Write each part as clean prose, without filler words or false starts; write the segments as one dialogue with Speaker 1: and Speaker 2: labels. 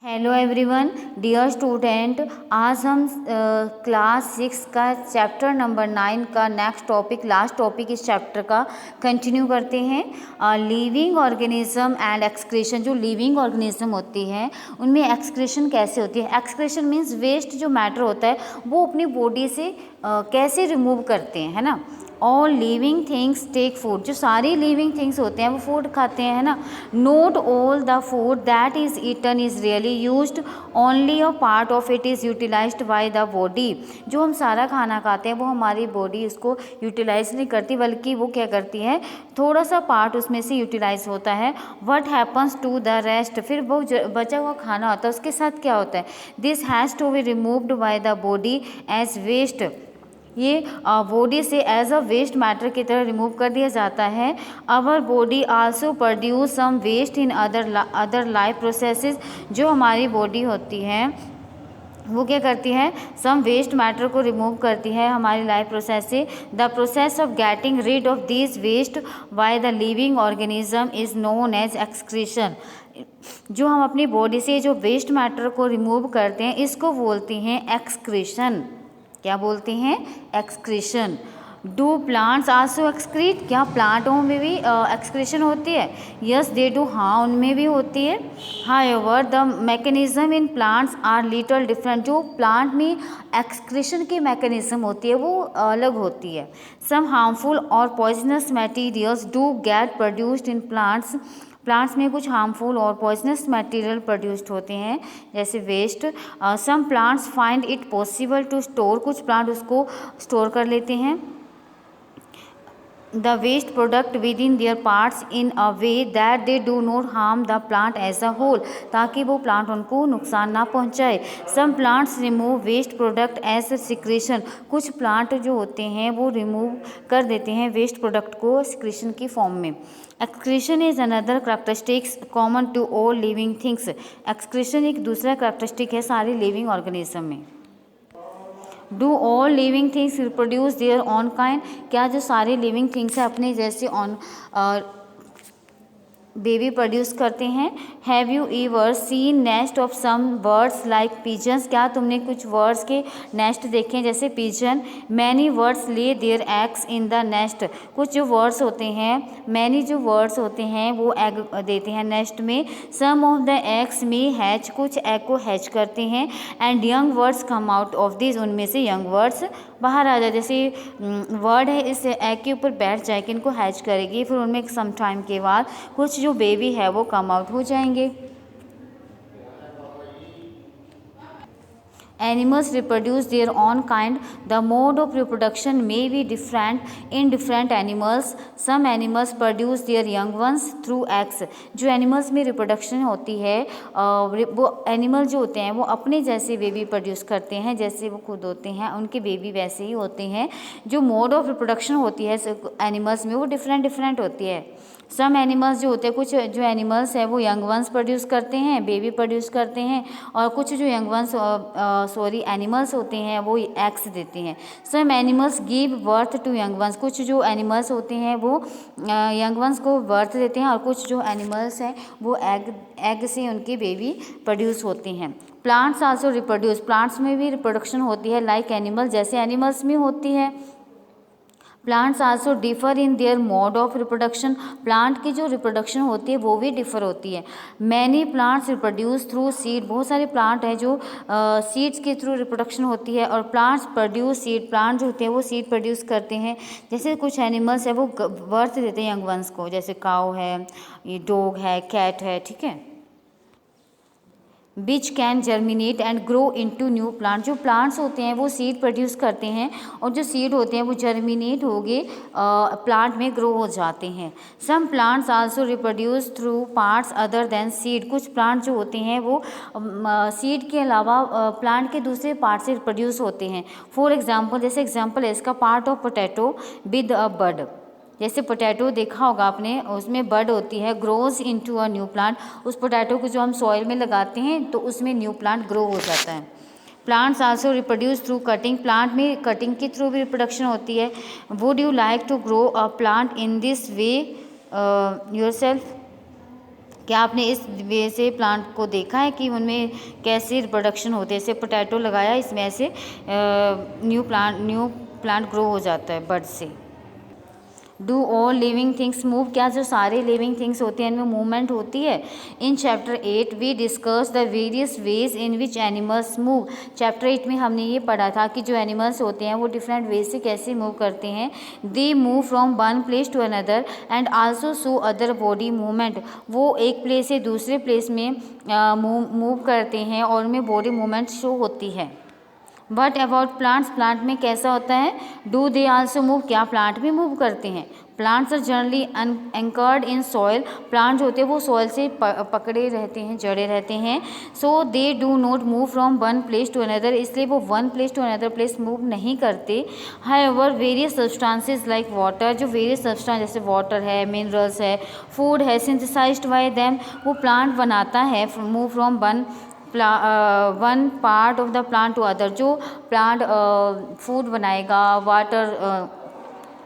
Speaker 1: Hello everyone, dear student. आज हम class 6 का चैप्टर नंबर 9 का नेक्स्ट टॉपिक, लास्ट टॉपिक इस चैप्टर का कंटिन्यू करते हैं। Living organism and excretion. जो लिविंग ऑर्गेनिज्म होती है उनमें एक्सक्रीशन कैसे होती है। एक्सक्रीशन मीन्स वेस्ट जो मैटर होता है वो अपनी बॉडी से कैसे रिमूव करते हैं, है ना। All living things take food. जो सारी लिविंग थिंग्स होते हैं वो फूड खाते हैं, है ना। Not all the food that is eaten is really used, only a part of it is utilised by the body. जो हम सारा खाना खाते हैं वो हमारी बॉडी उसको यूटिलाइज नहीं करती, बल्कि वो क्या करती है, थोड़ा सा पार्ट उसमें से यूटिलाइज होता है। What happens to the rest. फिर वो बचा हुआ खाना होता है उसके साथ क्या होता है। This has to be removed by the body as waste. ये बॉडी से एज अ वेस्ट मैटर की तरह रिमूव कर दिया जाता है। Our body also produce some waste in other life processes. जो हमारी बॉडी होती है वो क्या करती है, सम वेस्ट मैटर को रिमूव करती है हमारी लाइफ प्रोसेस से। The process of getting rid of this waste by the living organism is known as excretion. जो हम अपनी बॉडी से जो वेस्ट मैटर को रिमूव करते हैं इसको बोलते हैं एक्सक्रीशन। क्या बोलते हैं, excretion. Do plants also excrete. क्या प्लांटों में भी एक्सक्रीशन होती है। Yes they do. हाँ उनमें भी होती है। However the mechanism in plants are little different. जो प्लांट में एक्सक्रीशन की मैकेनिज्म होती है वो अलग होती है। सम हार्मफुल और poisonous materials do get produced in plants. Plants में कुछ हार्मफुल और पॉइजनस मटेरियल प्रोड्यूस्ड होते हैं जैसे waste. Some plants find it possible to store. कुछ प्लांट उसको स्टोर कर लेते हैं the waste product within their parts in a way that they do not harm the plant as a whole. ताकि वो प्लांट उनको नुकसान ना पहुंचाए। Some plants remove waste product as secretion. कुछ प्लांट जो होते हैं वो रिमूव कर देते हैं वेस्ट प्रोडक्ट को सिक्रेशन की फॉर्म में। Excretion is another characteristics common to all living things. Excretion एक दूसरा करैक्टरिस्टिक है सारी लिविंग ऑर्गेनिज्म में। Do all living things reproduce their own kind. क्या जो सारे लिविंग थिंग्स हैं अपने जैसे ऑन बेबी प्रोड्यूस करते हैं। Have you ever seen nest of some birds like pigeons. क्या तुमने कुछ बर्ड्स के नेस्ट देखे हैं जैसे pigeon. Many birds lay their eggs in the nest. कुछ जो बर्ड्स होते हैं, मैनी जो बर्ड्स होते हैं वो एग देते हैं नेस्ट में। सम ऑफ द एग्स में हैच। कुछ एग को हैच करते हैं। And young birds come out of this. उनमें से यंग बर्ड्स बाहर आ जाए। जैसे वर्ड है इस एग के ऊपर बैठ जाए कि इनको हैच करेगी, फिर उनमें सम टाइम के बाद कुछ जो बेबी है वो कम आउट हो जाएंगे। Animals reproduce their own kind. The mode of reproduction may be different in different animals. Some animals produce their young ones through eggs. जो animals में reproduction होती है वो animal जो होते हैं वो अपने जैसे बेबी प्रोड्यूस करते हैं जैसे वो खुद होते हैं, उनके बेबी वैसे ही होते हैं। जो मोड ऑफ रिप्रोडक्शन होती है एनिमल्स में वो डिफरेंट होती है। सम एनिमल्स जो होते हैं, कुछ जो एनिमल्स हैं वो यंग वंस प्रोड्यूस करते हैं, बेबी प्रोड्यूस करते हैं। और कुछ जो यंग वंस एनिमल्स होते हैं वो एग्स देते हैं। Some animals give birth to young ones. कुछ जो एनिमल्स होते हैं वो यंग वंस को बर्थ देते हैं और कुछ जो एनिमल्स हैं वो एग से उनके बेबी प्रोड्यूस होते हैं। Plants also reproduce. प्लांट्स में भी रिप्रोडक्शन होती है लाइक एनिमल्स, जैसे एनिमल्स में होती है। Plants also differ in their mode of reproduction. Plant की जो रिप्रोडक्शन होती है वो भी डिफर होती है। Many plants reproduce through seed. बहुत सारे प्लांट हैं जो सीड्स के थ्रू रिप्रोडक्शन होती है। और प्लांट्स प्रोड्यूस सीड। प्लांट जो होते हैं वो सीड प्रोड्यूस करते हैं। जैसे कुछ एनिमल्स है वो बर्थ देते हैं यंग वंस को, जैसे काऊ है, ये डॉग है, कैट है, ठीक है। Which can germinate and grow into new plant. जो प्लांट्स होते हैं वो सीड प्रोड्यूस करते हैं और जो सीड होते हैं वो जर्मिनेट होके प्लांट में ग्रो हो जाते हैं। Some plants also reproduce through parts other than seed. कुछ प्लांट जो होते हैं वो सीड के अलावा प्लांट के दूसरे पार्ट से प्रोड्यूस होते हैं। फॉर एग्जाम्पल, जैसे एग्जाम्पल है इसका, part of potato with a bud. जैसे पोटैटो देखा होगा आपने, उसमें बड होती है, grows into a new plant. उस पोटैटो को जो हम सॉइल में लगाते हैं तो उसमें न्यू प्लांट ग्रो हो जाता है। Plants also reproduce through cutting. Plant में कटिंग के थ्रू भी रिप्रोडक्शन होती है। Would you like to grow a plant in this way yourself. क्या आपने इस वे से प्लांट को देखा है कि उनमें कैसे रिप्रोडक्शन होते हैं? जैसे पोटैटो लगाया, इसमें ऐसे न्यू प्लांट ग्रो हो जाता है बर्ड से। Do all living things move? क्या जो सारे लिविंग थिंग्स होते हैं इनमें मूवमेंट होती है? In chapter 8 we discuss the various ways in which animals move. Chapter 8 में हमने ये पढ़ा था कि जो एनिमल्स होते हैं वो डिफरेंट वेज से कैसे मूव करते हैं। They move from one place to another and also show other body movement. वो एक प्लेस से दूसरे प्लेस में मूव करते हैं और उनमें बॉडी मूवमेंट शो होती है। What about plants? प्लांट में कैसा होता है? Do they also move? क्या प्लांट भी मूव करते हैं? Plants are generally anchored in soil. Plant जो होते हैं वो सॉइल से पकड़े रहते हैं, जड़े रहते हैं। So they do not move from one place to another, इसलिए वो one place to another place move नहीं करते। However various substances like water, जो वेरियस सब्सटेंस जैसे वाटर है, मिनरल्स है, फूड है, सिंथेसाइज्ड बाय देम, वो प्लांट बनाता है move from one part of the plant to other. जो प्लांट फूड बनाएगा, वाटर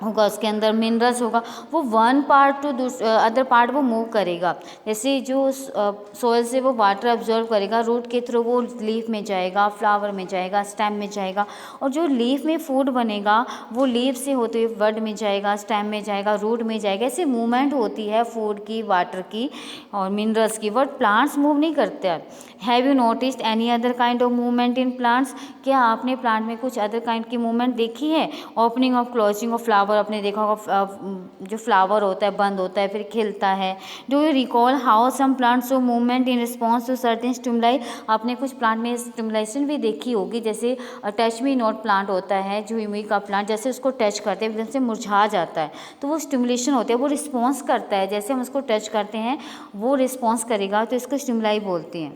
Speaker 1: होगा उसके अंदर, मिनरल्स होगा, वो one part to other part वो मूव करेगा। जैसे जो सोइल से वो वाटर ऑब्जर्व करेगा, रूट के थ्रू वो लीफ में जाएगा, फ्लावर में जाएगा, स्टेम में जाएगा, और जो लीफ में फूड बनेगा वो लीफ से होते हुए बड में जाएगा, स्टेम में जाएगा, रूट में जाएगा। ऐसे मूवमेंट होती है फूड की, वाटर की और मिनरल्स की, बट प्लांट्स मूव नहीं करते। Have you noticed any other kind of movement in plants? क्या आपने प्लांट में कुछ अदर काइंड की मूवमेंट देखी है? Opening of closing of flower, आपने देखा होगा जो फ्लावर होता है बंद होता है फिर खिलता है। Do you recall how some plants show movement in response to certain stimuli? आपने कुछ प्लांट में स्टिमुलेशन भी देखी होगी, जैसे टच मी नॉट प्लांट होता है, जुईमुई का प्लांट, जैसे उसको टच करते हैं एकदम से मुरझा जाता है, तो वो स्टिमुलेशन होता है, वो रिस्पॉन्स करता है, जैसे हम उसको टच करते हैं वो रिस्पॉन्स करेगा, तो इसको स्टिमुलाई बोलते हैं।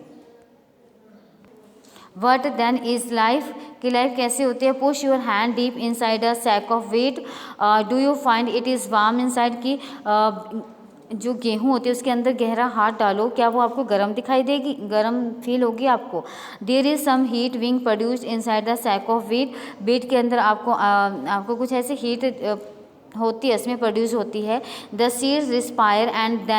Speaker 1: What then is life? कि लाइफ कैसे होती है? Push your hand deep inside a sack of wheat, do you find it is warm inside? की जो गेहूँ होती है उसके अंदर गहरा हाथ डालो, क्या वो आपको गर्म दिखाई देगी, गर्म फील होगी आपको? There is some heat being produced inside the sack of wheat. Wheat के अंदर आपको कुछ ऐसे हीट होती है, इसमें प्रोड्यूस होती है। The seeds respire and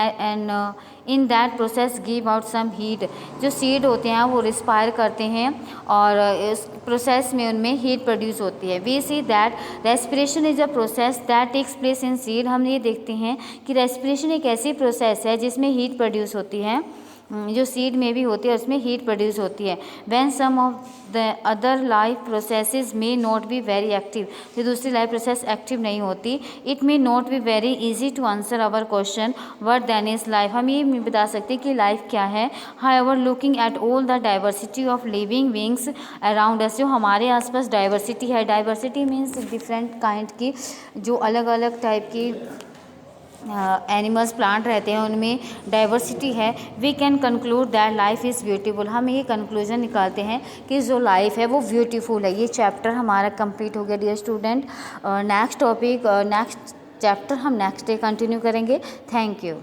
Speaker 1: in that process give out some heat. जो सीड होते हैं वो रिस्पायर करते हैं और इस प्रोसेस में उनमें हीट प्रोड्यूस होती है। We see that respiration is a process that takes place in seed. हम ये देखते हैं कि रेस्पिरेशन एक ऐसी प्रोसेस है जिसमें हीट प्रोड्यूस होती है, जो सीड में भी होती है उसमें हीट प्रोड्यूस होती है। When some of the other life processes may not be very active, जो दूसरी लाइफ प्रोसेस एक्टिव नहीं होती, it may not be very easy to answer our question what then is life. हम ये बता सकते हैं कि लाइफ क्या है। However looking at all the diversity of living beings around us, जो हमारे आसपास डाइवर्सिटी है, डाइवर्सिटी मीन्स डिफरेंट काइंड की, जो अलग अलग टाइप की एनिमल्स प्लांट रहते हैं उनमें डाइवर्सिटी है। We can conclude that life is beautiful. हम ये कंक्लूजन निकालते हैं कि जो लाइफ है वो ब्यूटीफुल है। ये चैप्टर हमारा कंप्लीट हो गया dear student. Next topic next chapter हम नेक्स्ट डे कंटिन्यू करेंगे। Thank you.